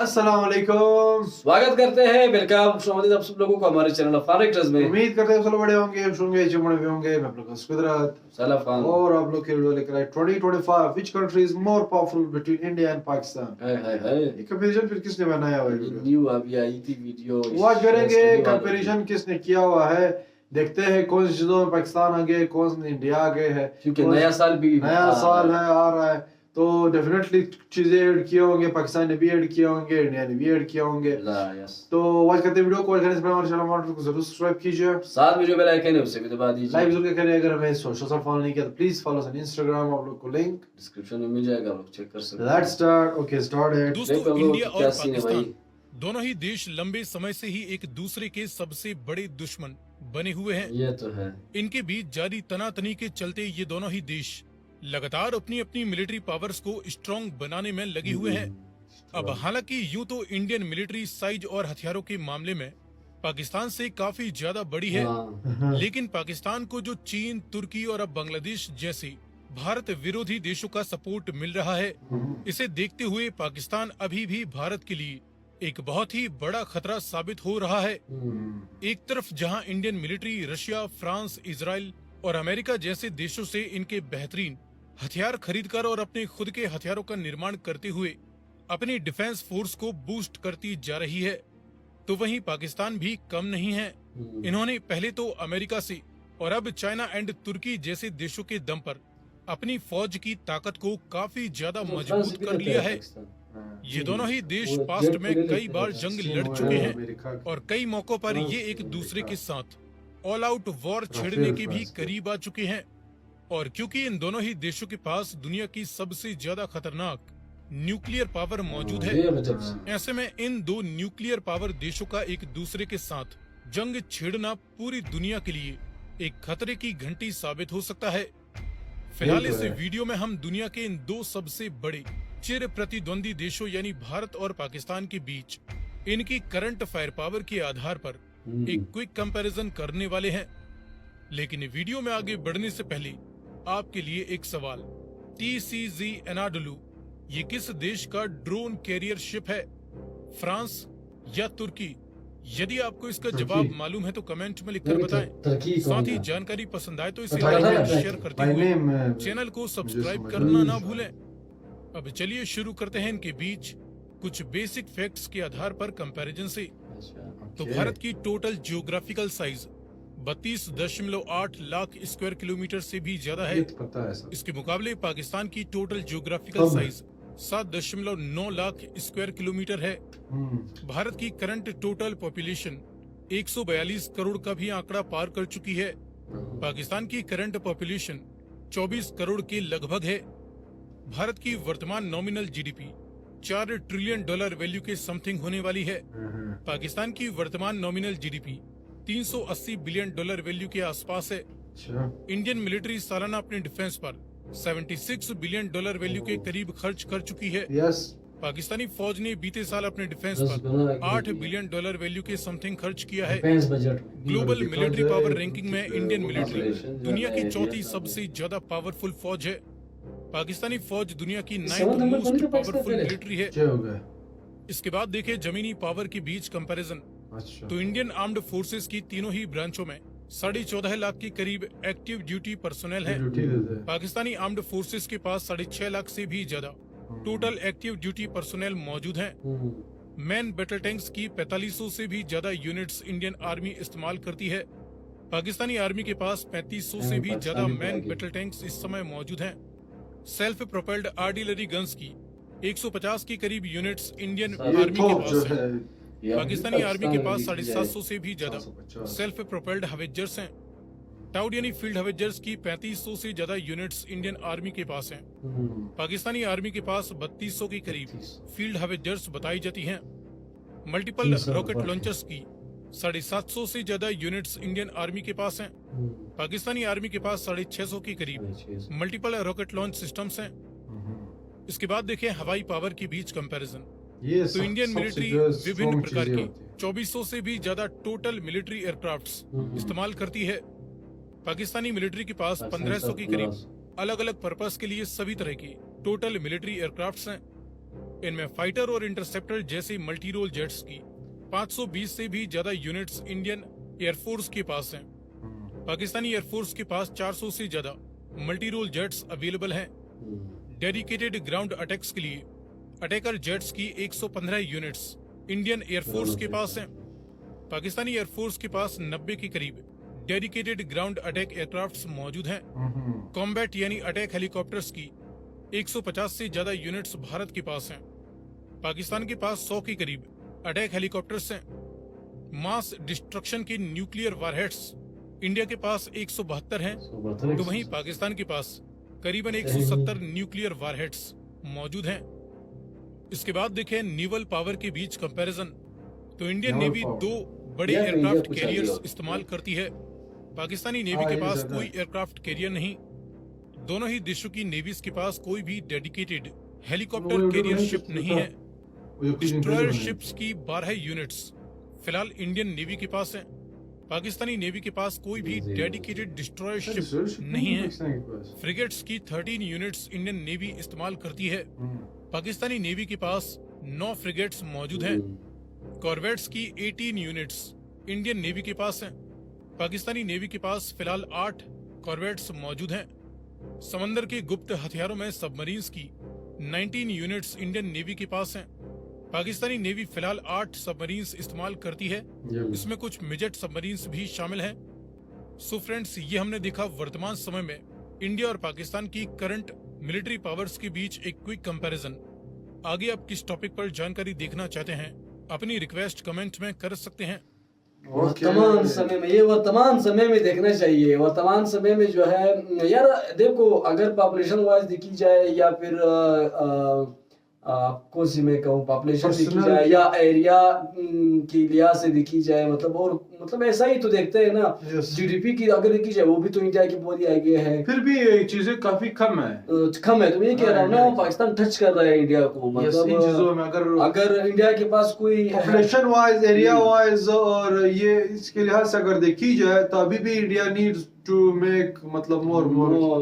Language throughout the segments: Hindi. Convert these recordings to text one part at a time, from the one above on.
अस्सलाम वालेकुम। स्वागत करते हैं, वेलकम खुशामदीद आप सब लोगों को हमारे चैनल अफान एक्टर्स में। उम्मीद करते हैं सब लोग बड़े होंगे, खुश होंगे, अच्छे बड़े भी होंगे। मैं आप लोग का कुदरत सलाम खान। और आप लोग के वीडियो लेकर आए 2025 which country is more powerful between India and Pakistan. Hi ये कंपैरिजन फिर किसने बनाया हुआ है वीडियो? न्यू अभी आई थी वीडियो। आज करेंगे कंपैरिजन किसने किया हुआ है। देखते हैं कौन सी चीजों में पाकिस्तान आगे है, कौन सी इंडिया आगे है, क्योंकि नया साल है आ रहा है, तो डेफिनेटली चीजें ऐड किए होंगे। पाकिस्तान ने भी ऐड किए होंगे, इंडिया ने भी ऐड किए होंगे। तो वॉच करते वीडियो को, करने से पहले हमारे चैनल को जरूर सब्सक्राइब कीजिए, साथ में जो बेल आइकन है उसे भी दबा दीजिए, लाइक जरूर करें। अगर हमें सोशल साइट फॉलो नहीं किया तो please follow us on Instagram, आप लोग को लिंक डिस्क्रिप्शन में मिल जाएगा, आप लोग चेक कर सकते हैं। Let's start. Okay started. दोस्तों, इंडिया और पाकिस्तान दोनों ही देश लंबे समय से ही एक दूसरे के सबसे बड़े दुश्मन बने हुए हैं। ये तो है। इनके बीच जारी तनातनी के चलते ये दोनों ही देश लगातार अपनी अपनी मिलिट्री पावर्स को स्ट्रॉन्ग बनाने में लगे हुए हैं। अब हालांकि यूं तो इंडियन मिलिट्री साइज और हथियारों के मामले में पाकिस्तान से काफी ज्यादा बड़ी है, लेकिन पाकिस्तान को जो चीन, तुर्की और अब बांग्लादेश जैसे भारत विरोधी देशों का सपोर्ट मिल रहा है, इसे देखते हुए पाकिस्तान अभी भी भारत के लिए एक बहुत ही बड़ा खतरा साबित हो रहा है। एक तरफ जहां Indian military Russia, France, Israel और अमेरिका जैसे देशों से इनके बेहतरीन हथियार खरीदकर और अपने खुद के हथियारों का निर्माण करते हुए अपनी डिफेंस फोर्स को बूस्ट करती जा रही है, तो वहीं पाकिस्तान भी कम नहीं है। इन्होंने पहले तो अमेरिका से और अब चाइना एंड तुर्की जैसे देशों के दम पर अपनी फौज की ताकत को काफी ज्यादा मजबूत कर लिया है। ये दोनों ही देश पास्ट में कई बार जंग लड़ चुके हैं और कई मौकों पर ये एक दूसरे के साथ ऑल आउट वॉर छेड़ने के भी करीब आ चुके हैं। और क्योंकि इन दोनों ही देशों के पास दुनिया की सबसे ज्यादा खतरनाक न्यूक्लियर पावर मौजूद है, ऐसे में इन दो न्यूक्लियर पावर देशों का एक दूसरे के साथ जंग छेड़ना पूरी दुनिया के लिए एक खतरे की घंटी साबित हो सकता है। फिलहाल इस वीडियो में हम दुनिया के इन दो सबसे बड़े चिर प्रतिद्वंदी देशों यानी भारत और पाकिस्तान के बीच इनकी करंट फायर पावर के आधार पर एक क्विक कंपैरिजन करने वाले हैं। लेकिन वीडियो में आगे बढ़ने से पहले आपके लिए एक सवाल। TCZ एनाडोलू ये किस देश का ड्रोन कैरियर शिप है, फ्रांस या तुर्की? यदि आपको इसका जवाब मालूम है तो कमेंट में लिखकर बताएं। साथ ही जानकारी पसंद आए तो इसे लाइक और शेयर करते हुए चैनल को सब्सक्राइब करना ना भूलें। अब चलिए शुरू करते हैं इनके बीच कुछ बेसिक फैक्ट्स के आधार पर कंपैरिजन से। तो भारत की total geographical size 32.8 lakh square kilometre से भी ज्यादा है। इसके मुकाबले पाकिस्तान की total geographical size 7.9 lakh square kilometre है। भारत की करंट टोटल पॉपुलेशन 142 करोड़ का भी आंकड़ा पार कर चुकी है। पाकिस्तान की करंट पॉपुलेशन 24 करोड़ के लगभग है। भारत की वर्तमान नॉमिनल GDP $4 ट्रिलियन वैल्यू के समथिंग होने वाली है। पाकिस्तान की वर्तमान नॉमिनल GDP $380 बिलियन वैल्यू के आसपास है। इंडियन मिलिट्री सालाना अपने डिफेंस पर $76 बिलियन वैल्यू के करीब खर्च कर चुकी है। पाकिस्तानी फौज ने बीते साल अपने डिफेंस पर $8 बिलियन वैल्यू के समथिंग खर्च किया है। ग्लोबल मिलिट्री पावर रैंकिंग में इंडियन मिलिट्री दुनिया की चौथी सबसे ज्यादा पावरफुल फौज है। पाकिस्तानी फौज दुनिया की 9th मोस्ट पावरफुल मिलिट्री है। इसके बाद देखें जमीनी पावर के बीच कंपैरिजन। तो इंडियन आर्म्ड फोर्सेस की तीनों ही ब्रांचों में 14.5 लाख के करीब एक्टिव ड्यूटी पर्सोनेल है। पाकिस्तानी आर्म्ड फोर्सेस के पास 6.5 लाख से भी ज्यादा टोटल एक्टिव ड्यूटी पर्सोनेल मौजूद हैं। मैन बैटल टैंक्स की 4500 से भी ज्यादा यूनिट्स इंडियन आर्मी इस्तेमाल करती है। पाकिस्तानी आर्मी के पास 3500 से भी ज्यादा मैन बैटल टैंक्स इस समय मौजूद हैं। सेल्फ प्रोपेल्ड आर्टिलरी गन्स की 150 के करीब यूनिट्स इंडियन आर्मी के पास है। पाकिस्तानी आर्मी के पास 750 से भी ज्यादा सेल्फ प्रोपेल्ड हवेजर्स हैं। टाउड यानी फील्ड हवेजर्स की 3500 से ज्यादा यूनिट्स इंडियन आर्मी के पास हैं। पाकिस्तानी आर्मी के पास 3200 के करीब फील्ड हवेजर्स बताई जाती हैं। मल्टीपल रॉकेट लॉन्चर्स की 750 से ज्यादा यूनिट्स इंडियन आर्मी के पास हैं। पाकिस्तानी आर्मी के पास 650 के करीब मल्टीपल रॉकेट लॉन्च सिस्टम्स हैं। इसके बाद देखें हवाई पावर के बीच कंपैरिजन। तो इंडियन मिलिट्री विभिन्न प्रकार के 2400 से भी ज्यादा टोटल मिलिट्री एयरक्राफ्ट्स इस्तेमाल करती है। पाकिस्तानी मिलिट्री के पास 1500 के करीब अलग अलग पर्पस के लिए सभी तरह के टोटल मिलिट्री एयरक्राफ्ट्स हैं। इनमें फाइटर और इंटरसेप्टर जैसे मल्टी रोल जेट्स की 520 से भी ज्यादा यूनिट्स इंडियन एयरफोर्स के पास हैं। पाकिस्तानी एयरफोर्स के पास 400 से ज्यादा मल्टी रोल जेट्स अवेलेबल हैं। डेडिकेटेड ग्राउंड अटैक्स के लिए अटैकर जेट्स की 115 यूनिट्स इंडियन एयरफोर्स के पास हैं। पाकिस्तानी एयरफोर्स के पास 90 के करीब डेडिकेटेड ग्राउंड अटैक एयरक्राफ्ट्स मौजूद हैं। कॉम्बैट यानी अटैक हेलीकॉप्टर्स की 150 से ज्यादा यूनिट्स भारत के पास हैं। पाकिस्तान के पास 100 के करीब अटैक हेलीकॉप्टर्स हैं। मास डिस्ट्रक्शन के न्यूक्लियर वारहेड्स इंडिया के पास 172 हैं, तो वहीं पाकिस्तान के पास करीबन 170 न्यूक्लियर वारहेड्स मौजूद हैं। इसके बाद देखें नेवल पावर के बीच कंपैरिजन, तो इंडियन नेवी 2 बड़े एयरक्राफ्ट कैरियर्स इस्तेमाल करती है। पाकिस्तानी नेवी के पास कोई एयरक्राफ्ट कैरियर नहीं। दोनों ही देशों की नेवीज के पास कोई भी डेडिकेटेड हेलीकॉप्टर कैरियर शिप नहीं है। डिस्ट्रॉयर शिप्स की 12 यूनिट्स फिलहाल इंडियन नेवी के पास हैं। पाकिस्तानी नेवी के पास कोई भी डेडिकेटेड डिस्ट्रॉयर शिप नहीं है। फ्रिगेट्स की 13 यूनिट्स इंडियन नेवी इस्तेमाल करती है। पाकिस्तानी नेवी के पास 9 फ्रिगेट्स मौजूद हैं। कॉर्वेट्स की 18 यूनिट्स इंडियन नेवी के पास हैं। पाकिस्तानी नेवी के पास फिलहाल 8 कॉर्वेट्स मौजूद हैं। समंदर के गुप्त हथियारों में सबमरीन्स की 19 यूनिट्स इंडियन नेवी के पास हैं। पाकिस्तानी नेवी फिलहाल 8 सबमरीन्स इस्तेमाल करती है, इसमें कुछ मिजेट सबमरीन्स भी शामिल हैं। सो फ्रेंड्स, ये हमने देखा वर्तमान समय में इंडिया और पाकिस्तान की करंट मिलिट्री पावर्स के बीच एक क्विक कंपैरिजन। आगे आप किस टॉपिक पर जानकारी देखना चाहते हैं, अपनी रिक्वेस्ट कमेंट में कर सकते हैं। वर्तमान समय में, ये वर्तमान समय में देखना चाहिए। वर्तमान समय में जो है यार देखो, अगर पॉपुलेशन वाइज देखी जाए या फिर कौन सी मैं कहूँ, पॉपुलेशन देखी जाए या एरिया की लिहाज से देखी जाए, मतलब ऐसा ही तो देखते हैं ना। जीडीपी की अगर देखी जाए वो भी तो इंडिया की बहुत ही आगे है, फिर भी चीजें काफी कम है। तो मैं ये कह रहा हूँ ना, पाकिस्तान टच कर रहा है इंडिया को। मतलब इन चीजों में अगर इंडिया के पास कोई पॉपुलेशन वाइज, एरिया वाइज और ये इसके लिहाज से अगर देखी जाए तो अभी भी इंडिया नीड्स टू मेक मतलब मोर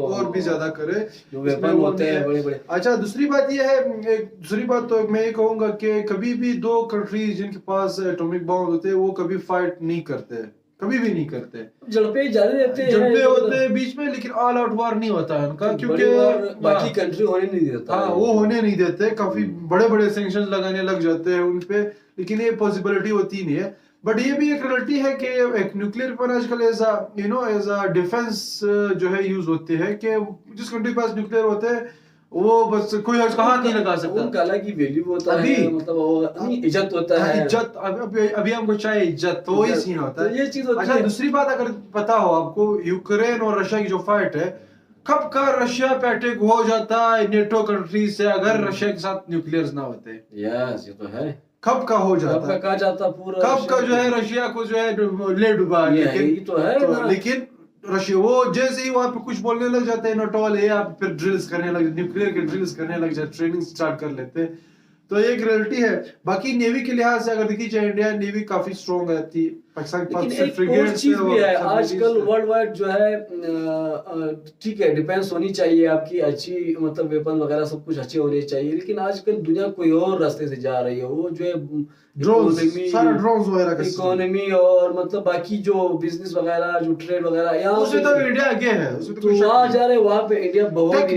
और भी ज्यादा करे, वेपन होते हैं बड़े बड़े। अच्छा, दूसरी बात ये है, दूसरी बात तो मैं ये कहूंगा कि कभी भी 2 कंट्रीज जिनके पास एटॉमिक बॉम्ब होते हैं वो कभी फाइट नहीं करते, कभी भी नहीं करते। जलपे जारी रहते हैं, जलपे होते हैं बीच में, लेकिन ऑल आउट वार नहीं होता है उनका, क्योंकि बाकी कंट्री होने नहीं देता। हाँ, वो होने नहीं देते। काफी बड़े बड़े सैंक्शंस लगाने लग जाते हैं उनपे, लेकिन ये पॉसिबिलिटी होती नहीं है। बट ये भी एक रियलिटी है कि एक न्यूक्लियर पर आजकल एज अ डिफेंस जो है यूज होते हैं, कि जिस कंट्री के पास न्यूक्लियर होते हैं वो बस कोई उसका हाथ नहीं लगा सकता। उनका अलग ही वैल्यू होता है, मतलब वो इज्जत होता है। इज्जत अभी हमको चाहिए इज्जत, तो वही सीन होता है। ये चीज होती है। अच्छा, दूसरी बात अगर पता हो आपको, यूक्रेन और रशिया की जो फाइट है, कब का रशिया पे अटैक हो जाता है नेटो कंट्री से अगर रशिया के साथ न्यूक्लियर्स ना होते। यस, ये तो है। कब का हो जाता, कब का कहा जाता पूरा, कब का जो है रशिया को जो है ले डुबा। लेकिन रशिया वो जैसे ही वहां पे कुछ बोलने लग जाते हैं नोटोल है, आप फिर ड्रिल्स करने लग, न्यूक्लियर के ड्रिल्स करने लग जाते, ट्रेनिंग स्टार्ट कर लेते हैं। तो ये एक रियलिटी है। बाकी नेवी के लिहाज से अगर देखी जाए, इंडिया नेवी काफी स्ट्रॉन्ग रहती है। पाकिस्तान के पास फ्रिगेट्स चीज भी है आजकल वर्ल्ड वाइड जो है, ठीक है डिफेंस होनी चाहिए आपकी अच्छी, मतलब वेपन वगैरह सब कुछ अच्छे होने चाहिए, लेकिन आजकल दुनिया कोई और रास्ते से जा रही है। वो जो है इकोनॉमी और मतलब बाकी जो बिजनेस वगैरह, जो ट्रेड वगैरह, यहाँ उसमें तो इंडिया आगे है। तो वहाँ जा रहे, वहाँ पे इंडिया बहुत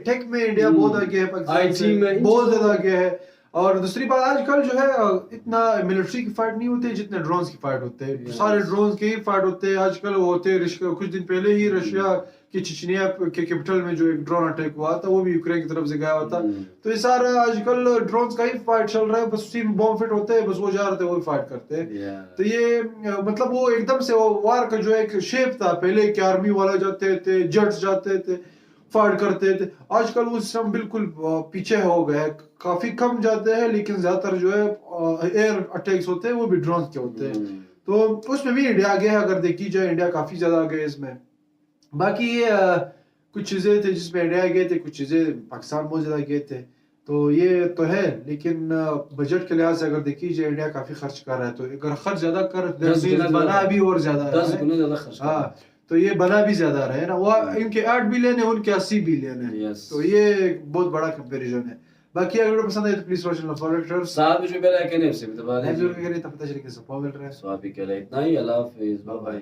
टेक में इंडिया बहुत आगे है, IT में बहुत ज्यादा आगे है। और दूसरी बात, आजकल जो है इतना मिलिट्री की फाइट नहीं होती जितने ड्रोन्स की फाइट होते हैं। सारे ड्रोन्स के ही फाइट होते हैं आजकल। वो होते हैं, कुछ दिन पहले ही रशिया की चिचनिया के कैपिटल में जो एक ड्रोन अटैक हुआ था, वो भी यूक्रेन की तरफ से गया हुआ था। तो ये सारा आजकल ड्रोन्स का ही फाइट चल रहा है। बस उसी में बॉम्ब फिट होते हैं, बस वो जा रहे थे, वो फाइट करते हैं। तो ये मतलब वो एकदम से वो वार का जो एक शेप था पहले, कि आर्मी वाले जाते थे, जेट्स जाते थे, फाइट करते थे। आजकल वो सिस्टम बिल्कुल पीछे हो गया है, काफी कम जाते हैं, लेकिन ज्यादातर जो है एयर अटैक्स होते हैं वो भी ड्रोन के होते हैं। तो उसमें भी इंडिया आगे है। अगर देखी जाए, इंडिया काफी ज्यादा आगे है इसमें। बाकी कुछ चीजें थे जिसमें इंडिया गए थे, कुछ चीजें पाकिस्तान बहुत ज्यादा गए थे। तो ये तो है, लेकिन बजट के लिहाज से अगर देखी जाए, इंडिया काफी खर्च कर रहा है। तो अगर खर्च ज्यादा कर, बना भी और ज्यादा है। हाँ, तो ये बना भी ज्यादा रहे ना। वो इनके 8 बिलियन है, उनके 80 बिलियन है। तो ये बहुत बड़ा कंपैरिजन है। बाकी अगर वीडियो पसंद आए तो प्लीज रोशन फॉलो ट्रस्ट साथ में जो बेल आइकन है उसे भी दबा लाइव दीजिए। जरूर करें, तब पता चले कि सपोर्ट मिल रहा है। सो अभी के लिए इतना ही, अल्लाह हाफिज, बाय बाय।